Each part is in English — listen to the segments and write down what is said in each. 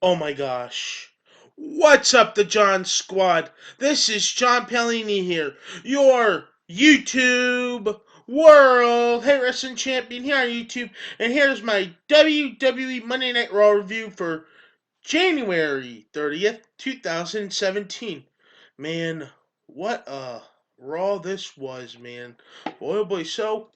Oh my gosh. What's up, the John Squad? This is John Pellini here, your YouTube World Hey Wrestling Champion here on YouTube, and here's my WWE Monday Night Raw review for January 30th, 2017. Man, what a Raw this was, man. Boy, oh boy. So,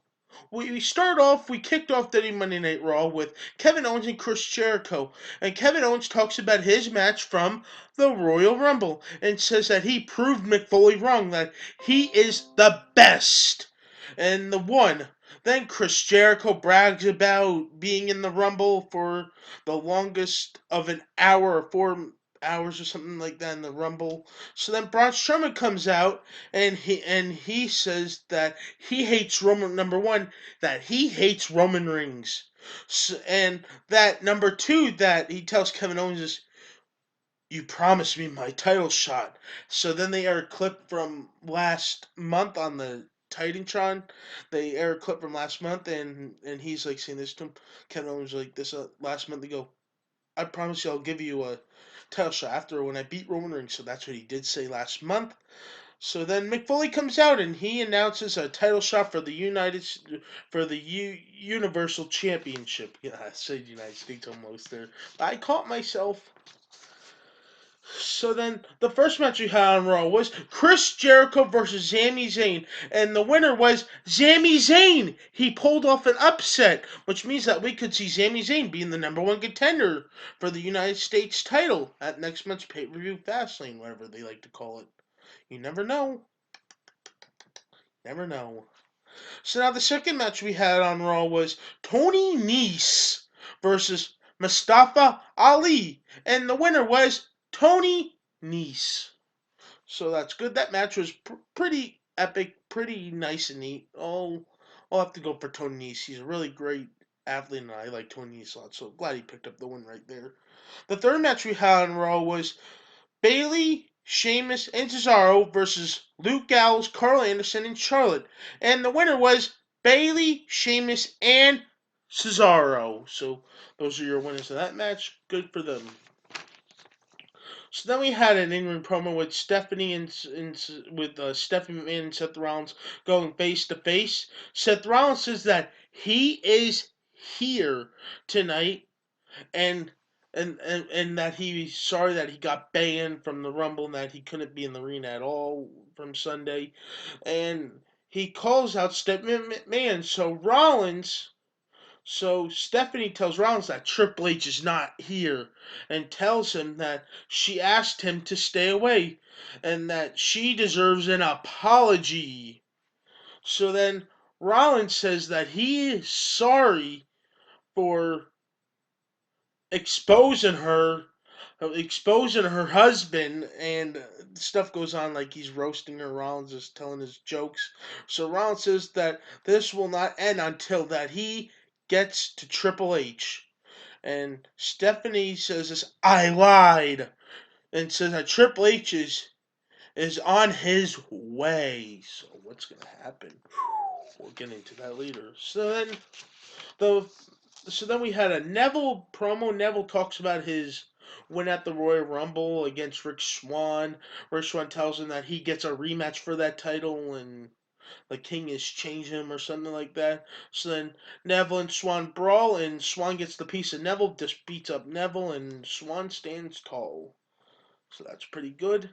we kicked off the Monday Night Raw with Kevin Owens and Chris Jericho. And Kevin Owens talks about his match from the Royal Rumble and says that he proved Mick Foley wrong, that he is the best and the one. Then Chris Jericho brags about being in the Rumble for the longest of an hour, or 4 hours or something like that in the Rumble. So then Braun Strowman comes out and he says that he hates Roman, number one, that he hates Roman Reigns. So, and that number two, that he tells Kevin Owens is, you promised me my title shot. So then they air a clip from last month on the Titantron. They air a clip from last month, and he's like saying this to him. Kevin Owens like this last month. They go, I promise you I'll give you a title shot after when I beat Roman Reigns. So that's what he did say last month. So then Mick Foley comes out and he announces a title shot for the Universal Championship. Yeah, I said United States almost there. But I caught myself. So then the first match we had on Raw was Chris Jericho versus Sami Zayn, and the winner was Sami Zayn. He pulled off an upset, which means that we could see Sami Zayn being the number one contender for the United States title at next month's pay-per-view Fastlane, whatever they like to call it. You never know. Never know. So now the second match we had on Raw was Tony Nese versus Mustafa Ali, and the winner was Tony Nese. So that's good. That match was pretty epic, pretty nice and neat. I'll have to go for Tony Nese. He's a really great athlete, and I like Tony Nese a lot. So glad he picked up the win right there. The third match we had on Raw was Bayley, Sheamus, and Cesaro versus Luke Gallows, Carl Anderson, and Charlotte. And the winner was Bayley, Sheamus, and Cesaro. So those are your winners of that match. Good for them. So then we had an in-ring promo with Stephanie and Stephanie McMahon and Seth Rollins going face to face. Seth Rollins says that he is here tonight and and that he's sorry that he got banned from the Rumble and that he couldn't be in the arena at all from Sunday. And he calls out Stephanie McMahon. So Stephanie tells Rollins that Triple H is not here and tells him that she asked him to stay away and that she deserves an apology. So then Rollins says that he is sorry for exposing her exposing her husband, and stuff goes on like he's roasting her. Rollins is telling his jokes. So Rollins says that this will not end until that he gets to Triple H. And Stephanie says this, I lied, and says that Triple H is on his way. So what's gonna happen? We'll get into that later. The so then we had a Neville promo. Neville talks about his win at the Royal Rumble against Rick Swan. Rick Swan tells him that he gets a rematch for that title and the King has changed him or something like that. So then Neville and Swan brawl and Swan gets the piece of Neville, just beats up Neville and Swan stands tall. So that's pretty good.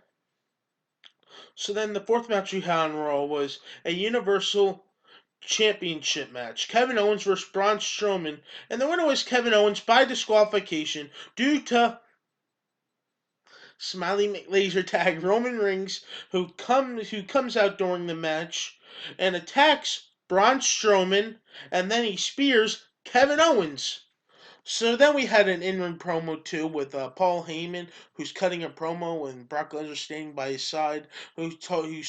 So then the fourth match we had on Raw was a Universal Championship match. Kevin Owens versus Braun Strowman, and the winner was Kevin Owens by disqualification due to Smiley McLaser tag Roman Reigns, who comes out during the match and attacks Braun Strowman, and then he spears Kevin Owens. So then we had an in-ring promo too with Paul Heyman, who's cutting a promo, and Brock Lesnar standing by his side, who's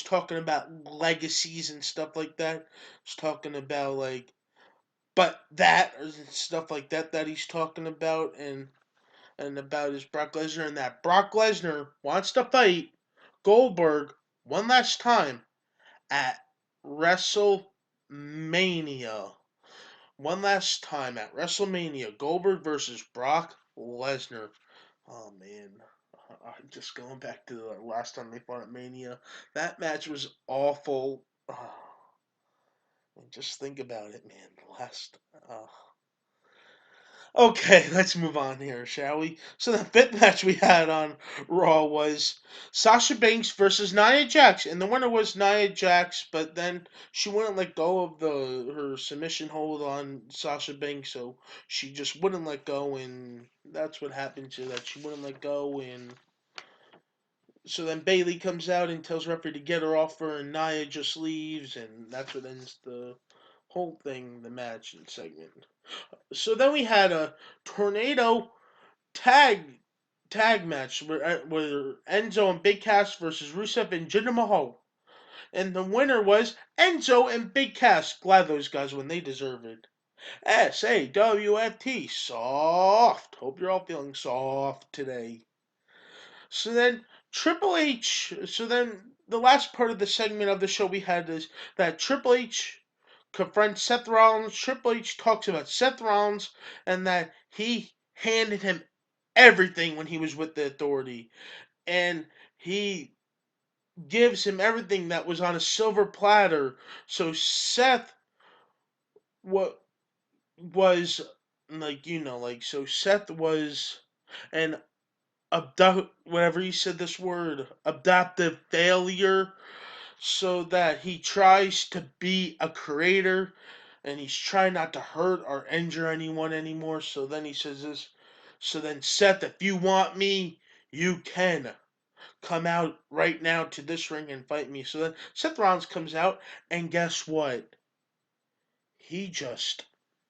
talking about legacies and stuff like that. He's talking about like, but that or stuff like that he's talking about, and about his Brock Lesnar, and that Brock Lesnar wants to fight Goldberg one last time at WrestleMania. One last time at WrestleMania, Goldberg versus Brock Lesnar. Oh man, just going back to the last time they fought at Mania, that match was awful. Just think about it, man. The last. Okay, let's move on here, shall we? So the fifth match we had on Raw was Sasha Banks versus Nia Jax, and the winner was Nia Jax. But then she wouldn't let go of the her submission hold on Sasha Banks, so she just wouldn't let go, and that's what happened to that. She wouldn't let go, and so then Bailey comes out and tells referee to get her off her, and Nia just leaves, and that's what ends the whole thing, the match and segment. So then we had a tornado tag match where Enzo and Big Cass versus Rusev and Jinder Mahal. And the winner was Enzo and Big Cass. Glad those guys win. They deserve it. SAWFT. Soft. Hope you're all feeling soft today. So then Triple H. So then the last part of the segment of the show we had is that Triple H confronts Seth Rollins. Triple H talks about Seth Rollins and that he handed him everything when he was with the Authority, and he gives him everything that was on a silver platter. So Seth what was so Seth was an whatever he said this word, adaptive failure, so that he tries to be a creator and he's trying not to hurt or injure anyone anymore. So then he says this. So then, Seth, if you want me, you can come out right now to this ring and fight me. So then Seth Rollins comes out, and guess what? He just,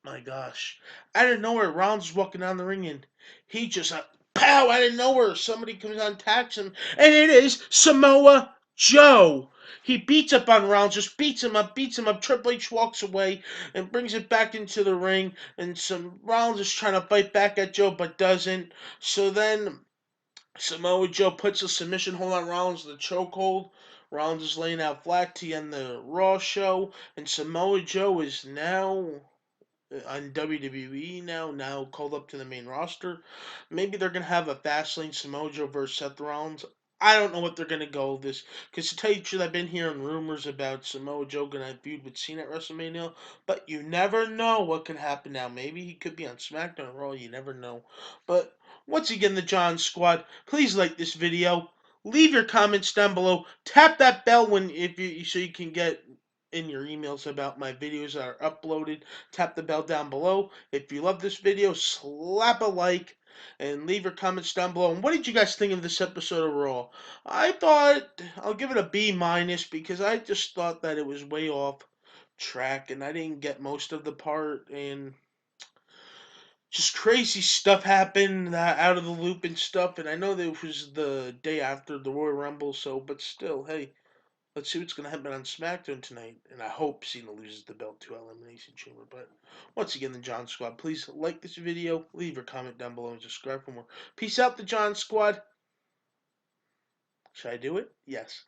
my gosh, out of nowhere, Rollins is walking down the ring, and he just, pow, out of nowhere, somebody comes out and attacks him, and it is Samoa Joe. He beats up on Rollins, just beats him up, beats him up. Triple H walks away and brings it back into the ring, and some Rollins is trying to fight back at Joe, but doesn't. So then Samoa Joe puts a submission hold on Rollins, the chokehold. Rollins is laying out flat to end the Raw show, and Samoa Joe is now on WWE now called up to the main roster. Maybe they're gonna have a Fastlane Samoa Joe versus Seth Rollins. I don't know what they're gonna go with this, because to tell you the truth, I've been hearing rumors about Samoa Joe gonna feud with Cena at WrestleMania, but you never know what could happen now. Maybe he could be on SmackDown or Raw. You never know. But once again, the John Squad. Please like this video. Leave your comments down below. Tap that bell when if you so you can get in your emails about my videos that are uploaded. Tap the bell down below. If you love this video, slap a like and leave your comments down below. And what did you guys think of this episode of Raw? I thought I'll give it a B minus because I just thought that it was way off track and I didn't get most of the part, and just crazy stuff happened out of the loop and stuff. And I know that it was the day after the Royal Rumble, so but still, hey, let's see what's going to happen on SmackDown tonight. And I hope Cena loses the belt to Elimination Chamber. But once again, the John Squad, please like this video, leave your comment down below, and subscribe for more. Peace out, the John Squad. Should I do it? Yes.